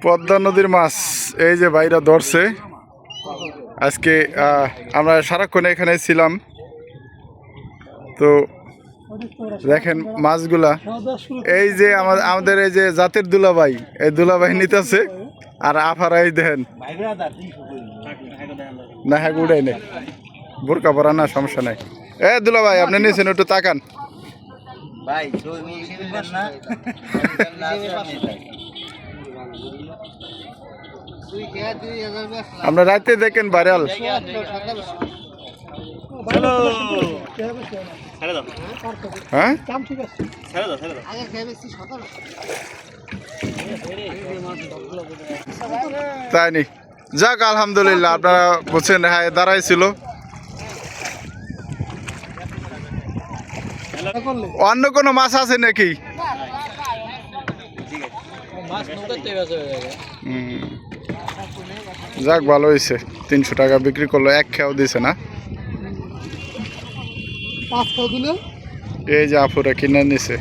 পদ্মা নদীর মাছ এই যে ভাইরা ধরছে আজকে। আমরা সারাক্ষণ এখানে ছিলাম, তো দেখেন মাছগুলা। এই যে আমাদের এই যে জাতের দুলাভাই, এই দুলাভাই নিতেছে, আর আফারাই দেখেন না, হ্যাঁ উড়াই নেই, বোরকা পরা না, সমস্যা নাই। দুলাভাই আপনি নিয়েছেন, একটু তাকান। আমরা রাতে দেখেন ভাইরাল। হ্যাঁ তাই নি, যাক আলহামদুলিল্লাহ, আপনারা বলছেন হ্যাঁ দাঁড়াইছিল। অন্য কোনো মাছ আছে নাকি? যাক ভালো হয়েছে, 300 টাকা বিক্রি করলো, এক খেয়াও দিছে না। এই যে আপুরা কিনে নিছে।